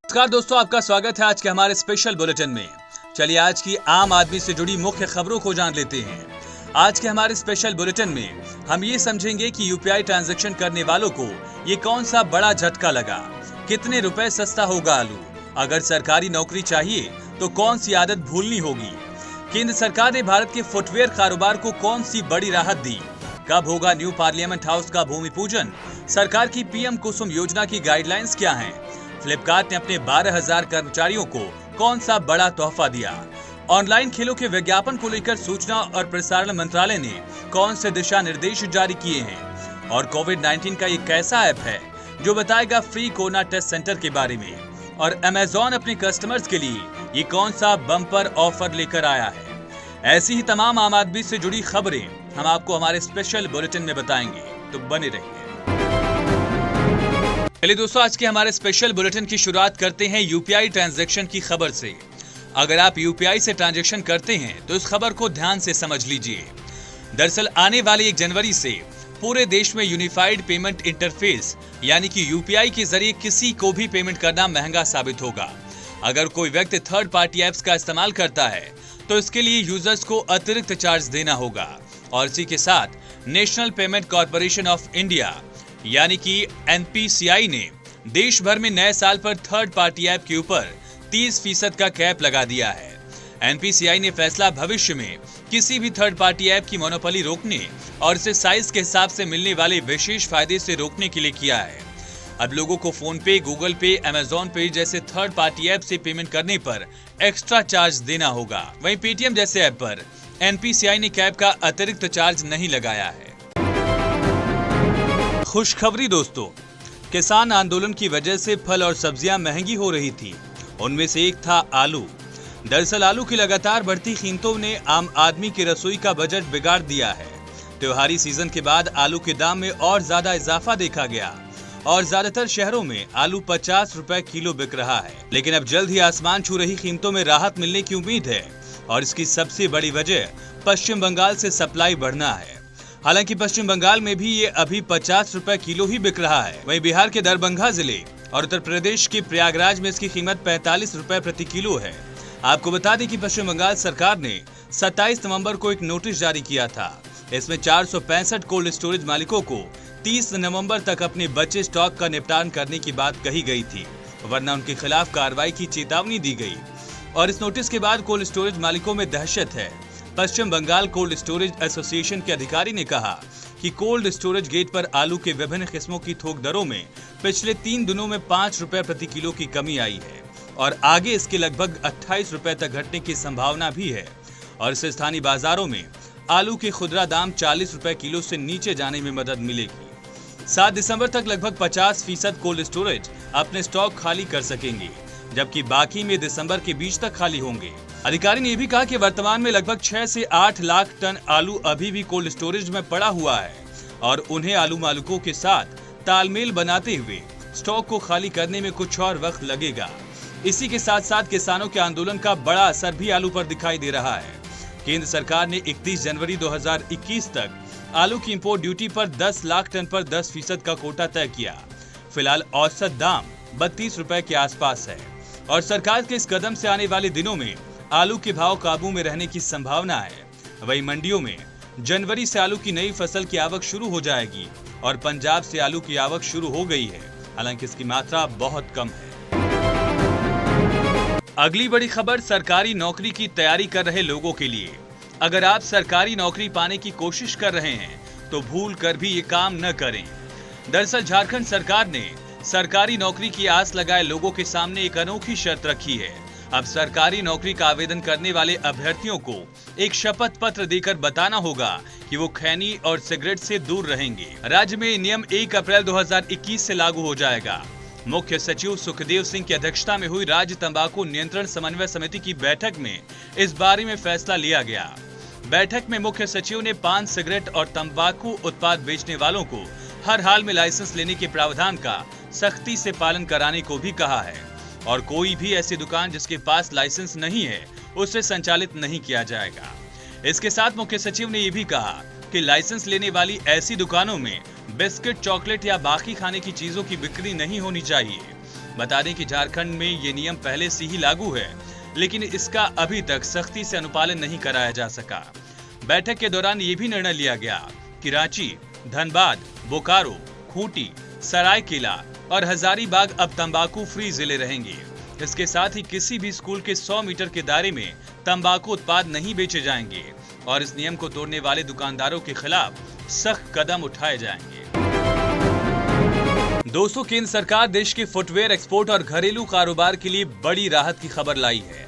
नमस्कार दोस्तों, आपका स्वागत है आज के हमारे स्पेशल बुलेटिन में। चलिए आज की आम आदमी से जुड़ी मुख्य खबरों को जान लेते हैं। आज के हमारे स्पेशल बुलेटिन में हम ये समझेंगे कि यूपीआई ट्रांजैक्शन करने वालों को ये कौन सा बड़ा झटका लगा, कितने रुपए सस्ता होगा आलू, अगर सरकारी नौकरी चाहिए तो कौन सी आदत भूलनी होगी, केंद्र सरकार ने भारत के फुटवेयर कारोबार को कौन सी बड़ी राहत दी, कब होगा न्यू पार्लियामेंट हाउस का भूमि पूजन, सरकार की पीएम कुसुम योजना की गाइडलाइंस क्या हैं, फ्लिपकार्ट ने अपने 12,000 कर्मचारियों को कौन सा बड़ा तोहफा दिया, ऑनलाइन खेलों के विज्ञापन को लेकर सूचना और प्रसारण मंत्रालय ने कौन से दिशा निर्देश जारी किए हैं, और कोविड-19 का एक ऐसा ऐप है जो बताएगा फ्री कोरोना टेस्ट सेंटर के बारे में, और अमेज़न अपने कस्टमर्स के लिए ये कौन सा बम्पर ऑफर लेकर आया है। ऐसी ही तमाम आम आदमी से जुड़ी खबरें हम आपको हमारे स्पेशल बुलेटिन में बताएंगे, तो बने रहिए। चलिए दोस्तों, आज के हमारे स्पेशल बुलेटिन की शुरुआत करते हैं यूपीआई ट्रांजैक्शन की खबर से। अगर आप यूपीआई से ट्रांजैक्शन करते हैं तो इस खबर को ध्यान से समझ लीजिए। दरअसल आने वाले 1 जनवरी से पूरे देश में यूनिफाइड पेमेंट इंटरफेस यानी कि यूपीआई के जरिए किसी को भी पेमेंट करना महंगा साबित होगा। अगर कोई व्यक्ति थर्ड पार्टी एप्स का इस्तेमाल करता है तो इसके लिए यूजर्स को अतिरिक्त चार्ज देना होगा, और इसी के साथ national payment corporation of India यानी कि एनपीसीआई ने देश भर में नए साल पर थर्ड पार्टी ऐप के ऊपर 30% का कैप लगा दिया है। एनपीसीआई ने फैसला भविष्य में किसी भी थर्ड पार्टी ऐप की मोनोपोली रोकने और इसे साइज के हिसाब से मिलने वाले विशेष फायदे से रोकने के लिए किया है। अब लोगों को फोन पे, गूगल पे, अमेज़न पे जैसे थर्ड पार्टी ऐप से पेमेंट करने पर एक्स्ट्रा चार्ज देना होगा। वहीं पेटीएम जैसे ऐप पर एनपीसीआई ने कैप का अतिरिक्त चार्ज नहीं लगाया है। खुशखबरी दोस्तों, किसान आंदोलन की वजह से फल और सब्जियां महंगी हो रही थी, उनमें से एक था आलू। दरअसल आलू की लगातार बढ़ती कीमतों ने आम आदमी की रसोई का बजट बिगाड़ दिया है। त्योहारी सीजन के बाद आलू के दाम में और ज्यादा इजाफा देखा गया और ज्यादातर शहरों में आलू 50 रुपए किलो बिक रहा है। लेकिन अब जल्द ही आसमान छू रही कीमतों में राहत मिलने की उम्मीद है, और इसकी सबसे बड़ी वजह पश्चिम बंगाल से सप्लाई बढ़ना है। हालांकि पश्चिम बंगाल में भी ये अभी 50 रुपए किलो ही बिक रहा है। वहीं बिहार के दरभंगा जिले और उत्तर प्रदेश के प्रयागराज में इसकी कीमत 45 रुपए प्रति किलो है। आपको बता दें कि पश्चिम बंगाल सरकार ने 27 नवंबर को एक नोटिस जारी किया था। इसमें 465 कोल्ड स्टोरेज मालिकों को 30 नवंबर तक अपने बचे स्टॉक का निपटान करने की बात कही गई थी, वरना उनके खिलाफ कार्रवाई की चेतावनी दी गई। और इस नोटिस के बाद कोल्ड स्टोरेज मालिकों में दहशत है। पश्चिम बंगाल कोल्ड स्टोरेज एसोसिएशन के अधिकारी ने कहा कि कोल्ड स्टोरेज गेट पर आलू के विभिन्न किस्मों की थोक दरों में पिछले 3 दिनों में 5 रुपए प्रति किलो की कमी आई है, और आगे इसके लगभग 28 रुपए तक घटने की संभावना भी है। और इससे स्थानीय बाजारों में आलू के खुदरा दाम 40 रुपए किलो से नीचे जाने में मदद मिलेगी। 7 दिसंबर तक लगभग 50% कोल्ड स्टोरेज अपने स्टॉक खाली कर सकेंगे, जबकि बाकी में दिसंबर के बीच तक खाली होंगे। अधिकारी ने यह भी कहा कि वर्तमान में लगभग 6 से 8 लाख टन आलू अभी भी कोल्ड स्टोरेज में पड़ा हुआ है, और उन्हें आलू मालिकों के साथ तालमेल बनाते हुए स्टॉक को खाली करने में कुछ और वक्त लगेगा। इसी के साथ साथ किसानों के आंदोलन का बड़ा असर भी आलू पर दिखाई दे रहा है। केंद्र सरकार ने 31 जनवरी 2021 तक आलू की इंपोर्ट ड्यूटी पर 10 लाख टन पर 10% का कोटा तय किया। फिलहाल औसत दाम 32 रुपए के आसपास है, और सरकार के इस कदम से आने वाले दिनों में आलू के भाव काबू में रहने की संभावना है। वहीं मंडियों में जनवरी से आलू की नई फसल की आवक शुरू हो जाएगी, और पंजाब से आलू की आवक शुरू हो गई है, हालांकि इसकी मात्रा बहुत कम है। अगली बड़ी खबर सरकारी नौकरी की तैयारी कर रहे लोगों के लिए। अगर आप सरकारी नौकरी पाने की कोशिश कर रहे हैं तो भूल कर भी ये काम न करें। दरअसल झारखंड सरकार ने सरकारी नौकरी की आस लगाए लोगों के सामने एक अनोखी शर्त रखी है। अब सरकारी नौकरी का आवेदन करने वाले अभ्यर्थियों को एक शपथ पत्र देकर बताना होगा कि वो खैनी और सिगरेट से दूर रहेंगे। राज्य में नियम 1 अप्रैल 2021 से लागू हो जाएगा। मुख्य सचिव सुखदेव सिंह की अध्यक्षता में हुई राज्य तंबाकू नियंत्रण समन्वय समिति की बैठक में इस बारे में फैसला लिया गया। बैठक में मुख्य सचिव ने पान, सिगरेट और तंबाकू उत्पाद बेचने वालों को हर हाल में लाइसेंस लेने के प्रावधान का सख्ती से पालन कराने को भी कहा है, और कोई भी ऐसी दुकान जिसके पास लाइसेंस नहीं है उसे संचालित नहीं किया जाएगा। इसके साथ मुख्य सचिव ने यह भी कहा कि लाइसेंस लेने वाली ऐसी दुकानों में बिस्किट, चॉकलेट या बाकी खाने की चीजों की बिक्री नहीं होनी चाहिए। बता दें कि झारखंड में ये नियम पहले से ही लागू है, लेकिन इसका अभी तक सख्ती से अनुपालन नहीं कराया जा सका। बैठक के दौरान ये भी निर्णय लिया गया कि रांची, धनबाद, बोकारो, खूंटी, सरायकेला और हजारीबाग अब तंबाकू फ्री जिले रहेंगे। इसके साथ ही किसी भी स्कूल के 100 मीटर के दायरे में तंबाकू उत्पाद नहीं बेचे जाएंगे और इस नियम को तोड़ने वाले दुकानदारों के खिलाफ सख्त कदम उठाए जाएंगे। दोस्तों, केंद्र सरकार देश के फुटवेयर एक्सपोर्ट और घरेलू कारोबार के लिए बड़ी राहत की खबर लाई है।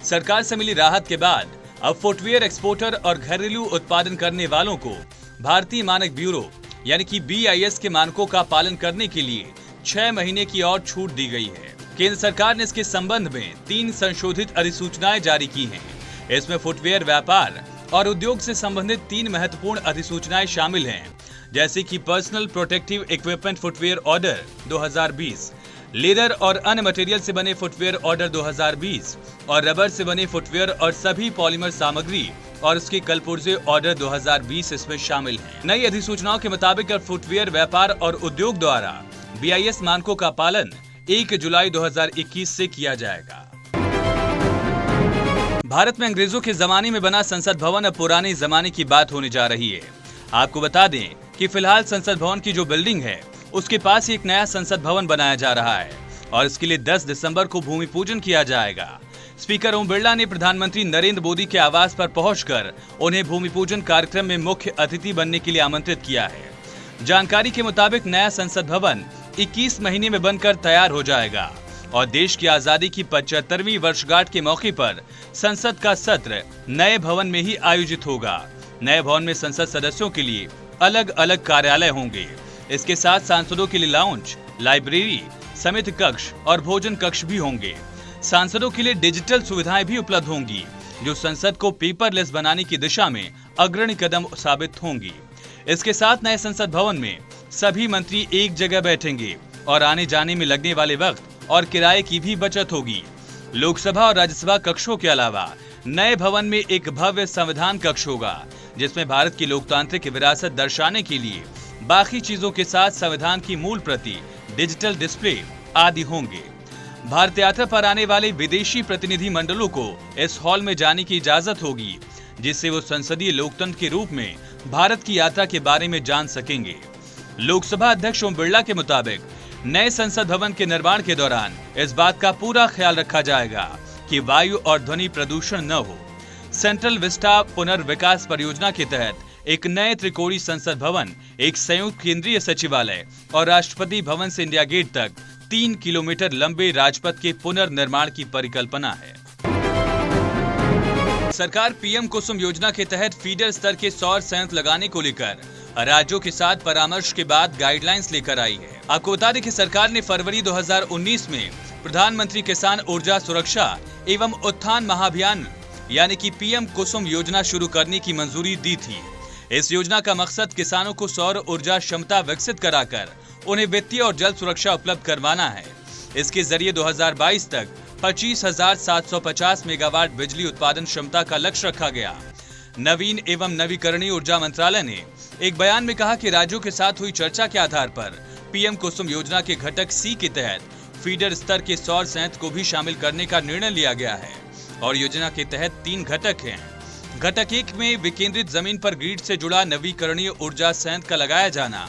सरकार से मिली राहत के बाद अब फुटवेयर एक्सपोर्टर और घरेलू उत्पादन करने वालों को भारतीय मानक ब्यूरो यानी कि BIS के मानकों का पालन करने के लिए 6 महीने की और छूट दी गई है। केंद्र सरकार ने इसके संबंध में 3 संशोधित अधिसूचनाएं जारी की हैं। इसमें फुटवेयर व्यापार और उद्योग से संबंधित 3 महत्वपूर्ण अधिसूचनाएं शामिल हैं, जैसे कि personal protective equipment footwear order 2020, leather और अन्य मटेरियल से बने फुटवेयर ऑर्डर 2020 और रबर से बने फुटवेयर और सभी पॉलीमर सामग्री और उसके कलपुर्जे ऑर्डर 2020 इसमें शामिल हैं। नई अधिसूचनाओं के मुताबिक अब फुटवेयर व्यापार और उद्योग द्वारा BIS मानकों का पालन 1 जुलाई 2021 से किया जाएगा। भारत में अंग्रेजों के जमाने में बना संसद भवन अब पुराने जमाने की बात होने जा रही है। आपको बता दें कि फिलहाल संसद भवन की जो बिल्डिंग है उसके पास ही एक नया संसद भवन बनाया जा रहा है और इसके लिए 10 दिसंबर को भूमि पूजन किया जाएगा। स्पीकर ओम बिरला ने प्रधानमंत्री नरेंद्र मोदी के आवास पर पहुंचकर उन्हें भूमि पूजन कार्यक्रम में मुख्य अतिथि बनने के लिए आमंत्रित किया है। जानकारी के मुताबिक नया संसद भवन 21 महीने में बनकर तैयार हो जाएगा और देश की आजादी की 75वीं वर्षगांठ के मौके पर संसद का सत्र नए भवन में ही आयोजित होगा। नए भवन में संसद सदस्यों के लिए अलग अलग कार्यालय होंगे। इसके साथ सांसदों के लिए लाउंज, लाइब्रेरी, समिति कक्ष और भोजन कक्ष भी होंगे। सांसदों के लिए डिजिटल सुविधाएं भी उपलब्ध होंगी, जो संसद को पेपरलेस बनाने की दिशा में अग्रणी कदम साबित होंगी। इसके साथ नए संसद भवन में सभी मंत्री एक जगह बैठेंगे और आने जाने में लगने वाले वक्त और किराए की भी बचत होगी। लोकसभा और राज्यसभा कक्षों के अलावा नए भवन में एक भव्य संविधान कक्ष होगा, जिसमें भारत की लोकतांत्रिक विरासत दर्शाने के लिए बाकी चीजों के साथ संविधान की मूल प्रति, डिजिटल डिस्प्ले आदि होंगे। भारत यात्रा पर आने वाले विदेशी प्रतिनिधि मंडलों को इस हॉल में जाने की इजाजत होगी, जिससे वो संसदीय लोकतंत्र के रूप में भारत की यात्रा के बारे में जान सकेंगे। लोकसभा अध्यक्ष ओम बिरला के मुताबिक नए संसद भवन के निर्माण के दौरान इस बात का पूरा ख्याल रखा जाएगा कि वायु और ध्वनि प्रदूषण न हो। सेंट्रल विस्टा पुनर्विकास परियोजना के तहत एक नए त्रिकोणीय संसद भवन, एक संयुक्त केंद्रीय सचिवालय और राष्ट्रपति भवन से इंडिया गेट तक 3 किलोमीटर लंबे राजपथ के पुनर्निर्माण की परिकल्पना है। सरकार PM कुसुम योजना के तहत फीडर स्तर के सौर संयंत्र लगाने को लेकर राज्यों के साथ परामर्श के बाद गाइडलाइंस लेकर आई है। आपको बता दें कि सरकार ने फरवरी 2019 में प्रधानमंत्री किसान ऊर्जा सुरक्षा एवं उत्थान महाअभियान यानी कि PM कुसुम योजना शुरू करने की मंजूरी दी थी। इस योजना का मकसद किसानों को सौर ऊर्जा क्षमता विकसित कराकर उन्हें वित्तीय और जल सुरक्षा उपलब्ध करवाना है। इसके जरिए 2022 तक 25,750 मेगावाट बिजली उत्पादन क्षमता का लक्ष्य रखा गया। नवीन एवं नवीकरणीय ऊर्जा मंत्रालय ने एक बयान में कहा कि राज्यों के साथ हुई चर्चा के आधार पर PM कुसुम योजना के घटक C के तहत फीडर स्तर के सौर संयंत्र को भी शामिल करने का निर्णय लिया गया है और योजना के तहत 3 घटक हैं। घटक 1 में विकेंद्रित जमीन पर ग्रिड से जुड़ा नवीकरणीय ऊर्जा संयंत्र का लगाया जाना,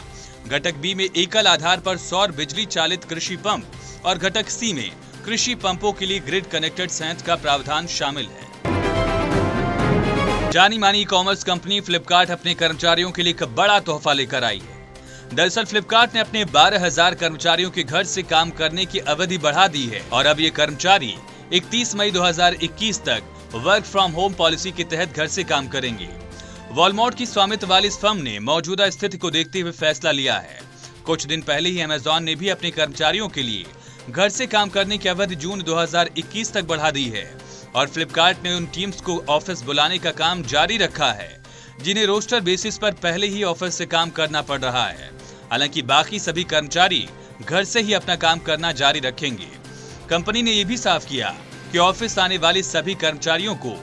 घटक B में एकल आधार पर सौर बिजली चालित कृषि पंप और घटक C में कृषि पंपों के लिए ग्रिड कनेक्टेड संयंत्र का प्रावधान शामिल है। जानी मानी ई-कॉमर्स कंपनी फ्लिपकार्ट अपने कर्मचारियों के लिए एक बड़ा तोहफा लेकर आई है। दरअसल फ्लिपकार्ट ने अपने 12,000 कर्मचारियों के घर से काम करने की अवधि बढ़ा दी है और अब ये कर्मचारी 31 मई 2021 तक वर्क फ्रॉम होम पॉलिसी के तहत घर से काम करेंगे। वॉलमार्ट की स्वामित्व वाली इस फर्म ने मौजूदा स्थिति को देखते हुए फैसला लिया है। कुछ दिन पहले ही अमेजॉन ने भी अपने कर्मचारियों के लिए घर से काम करने की अवधि जून 2021 तक बढ़ा दी है और फ्लिपकार्ट ने उन टीम्स को ऑफिस बुलाने का काम जारी रखा है जिन्हें रोस्टर बेसिस पर पहले ही ऑफिस से काम करना पड़ रहा है। हालांकि बाकी सभी कर्मचारी घर से ही अपना काम करना जारी रखेंगे। कंपनी ने यह भी साफ किया कि ऑफिस आने वाले सभी कर्मचारियों को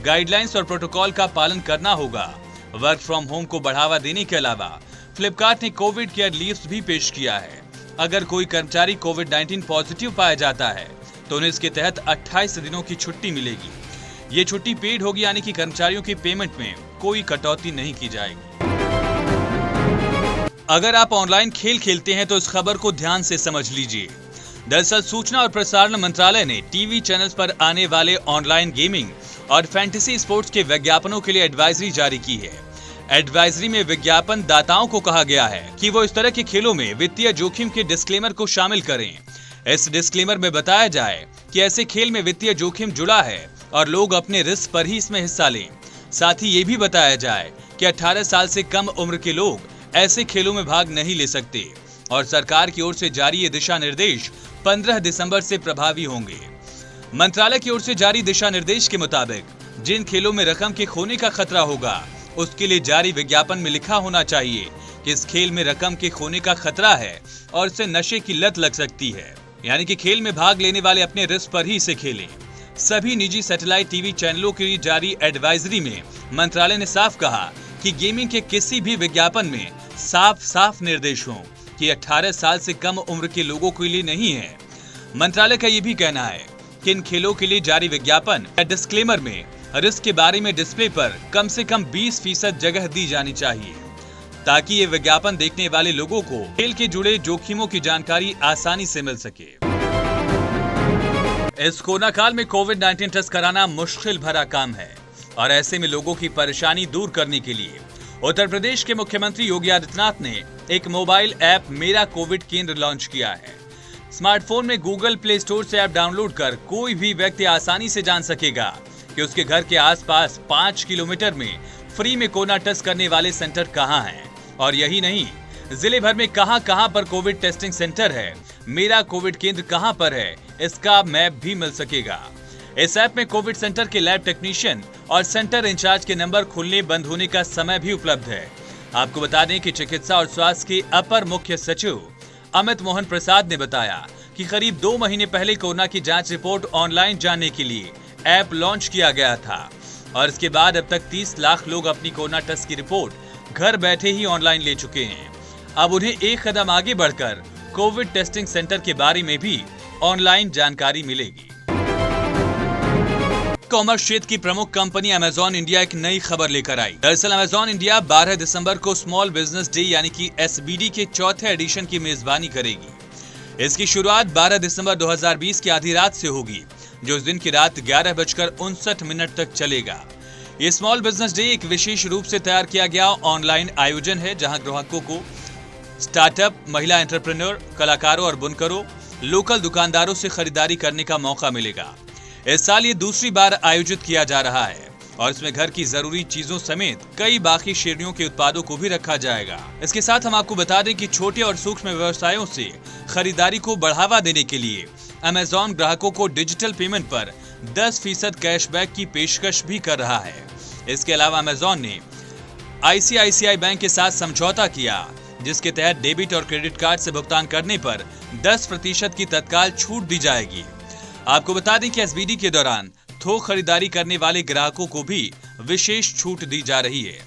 गाइडलाइंस और प्रोटोकॉल का पालन करना होगा। वर्क फ्रॉम होम को बढ़ावा देने के अलावा फ्लिपकार्ट ने कोविड केयर लीव्स भी पेश किया है। अगर कोई कर्मचारी कोविड-19 पॉजिटिव पाया जाता है तो उन्हें इसके तहत 28 दिनों की छुट्टी मिलेगी। ये छुट्टी पेड होगी, यानी कि कर्मचारियों की पेमेंट में कोई कटौती नहीं की जाएगी। अगर आप ऑनलाइन खेल खेलते हैं तो इस खबर को ध्यान से समझ लीजिए। दरअसल सूचना और प्रसारण मंत्रालय ने टीवी चैनल्स पर आने वाले ऑनलाइन गेमिंग और फैंटेसी स्पोर्ट्स के विज्ञापनों के लिए एडवाइजरी जारी की है। एडवाइजरी में विज्ञापन दाताओं को कहा गया है कि वो इस तरह के खेलों में वित्तीय जोखिम के डिस्क्लेमर को शामिल करें। इस डिस्क्लेमर में बताया जाए कि ऐसे खेल में वित्तीय जोखिम जुड़ा है और लोग अपने रिस्क पर ही इसमें हिस्सा लें। साथ ही ये भी बताया जाए कि 18 साल से कम उम्र के लोग ऐसे खेलों में भाग नहीं ले सकते और सरकार की ओर से जारी ये दिशा निर्देश 15 दिसंबर से प्रभावी होंगे। मंत्रालय की ओर से जारी दिशा निर्देश के मुताबिक जिन खेलों में रकम के खोने का खतरा होगा उसके लिए जारी विज्ञापन में लिखा होना चाहिए कि इस खेल में रकम के खोने का खतरा है और इससे नशे की लत लग सकती है, यानी कि खेल में भाग लेने वाले अपने रिस्क पर ही इसे खेलें। सभी निजी सैटेलाइट टीवी चैनलों के लिए जारी एडवाइजरी में मंत्रालय ने साफ कहा कि गेमिंग के किसी भी विज्ञापन में साफ निर्देश हों कि 18 साल से कम उम्र के लोगों के लिए नहीं है। मंत्रालय का ये भी कहना है कि इन खेलों के लिए जारी विज्ञापन या डिस्क्लेमर में रिस्क के बारे में डिस्प्ले पर कम से कम 20% जगह दी जानी चाहिए ताकि ये विज्ञापन देखने वाले लोगों को खेल के जुड़े जोखिमों की जानकारी आसानी से मिल सके। इस कोरोना काल में कोविड-19 टेस्ट कराना मुश्किल भरा काम है और ऐसे में लोगों की परेशानी दूर करने के लिए उत्तर प्रदेश के मुख्यमंत्री योगी आदित्यनाथ ने एक मोबाइल ऐप मेरा कोविड केंद्र लॉन्च किया है। स्मार्टफोन में गूगल प्ले स्टोर से ऐप डाउनलोड कर कोई भी व्यक्ति आसानी से जान सकेगा कि उसके घर के आसपास 5 किलोमीटर में फ्री में कोरोना टेस्ट करने वाले सेंटर कहां हैं और यही नहीं, जिले भर में कहां पर कोविड टेस्टिंग सेंटर है, मेरा कोविड केंद्र कहां पर है, इसका मैप भी मिल सकेगा। इस ऐप में कोविड सेंटर के लैब टेक्नीशियन और सेंटर इंचार्ज के नंबर खुलने बंद होने का समय भी उपलब्ध है। आपको बता दें कि चिकित्सा और स्वास्थ्य के अपर मुख्य सचिव अमित मोहन प्रसाद ने बताया कि करीब 2 महीने पहले कोरोना की जांच रिपोर्ट ऑनलाइन जानने के लिए ऐप लॉन्च किया गया था और इसके बाद अब तक 30 लाख लोग अपनी कोरोना टेस्ट की रिपोर्ट घर बैठे ही ऑनलाइन ले चुके हैं। अब उन्हें एक कदम आगे बढ़कर कोविड टेस्टिंग सेंटर के बारे में भी ऑनलाइन जानकारी मिलेगी। कॉमर्स क्षेत्र की प्रमुख कंपनी अमेजॉन इंडिया एक नई खबर लेकर आई। दरअसल अमेजॉन इंडिया 12 दिसंबर को स्मॉल बिजनेस डे यानी कि SBD के चौथे एडिशन की मेजबानी करेगी। इसकी शुरुआत 12 दिसंबर 2020 की आधी रात से होगी, जो इस दिन की रात 11:59 तक चलेगा। ये स्मॉल बिजनेस डे एक विशेष रूप से तैयार किया गया ऑनलाइन आयोजन है, जहां ग्राहकों को स्टार्टअप, महिला एंटरप्रेन्योर, कलाकारों और बुनकरों, लोकल दुकानदारों से खरीदारी करने का मौका मिलेगा। इस साल ये दूसरी बार आयोजित किया जा रहा है और इसमें घर की जरूरी चीजों समेत कई बाकी श्रेणियों के उत्पादों को भी रखा जाएगा। इसके साथ हम आपको बता दें कि छोटे और सूक्ष्म व्यवसायों से खरीदारी को बढ़ावा देने के लिए अमेजॉन ग्राहकों को डिजिटल पेमेंट पर 10% कैशबैक की पेशकश भी कर रहा है। इसके अलावा अमेजॉन ने ICICI बैंक के साथ समझौता किया, जिसके तहत डेबिट और क्रेडिट कार्ड से भुगतान करने पर 10% की तत्काल छूट दी जाएगी। आपको बता दें कि SBD के दौरान थोक खरीदारी करने वाले ग्राहकों को भी विशेष छूट दी जा रही है।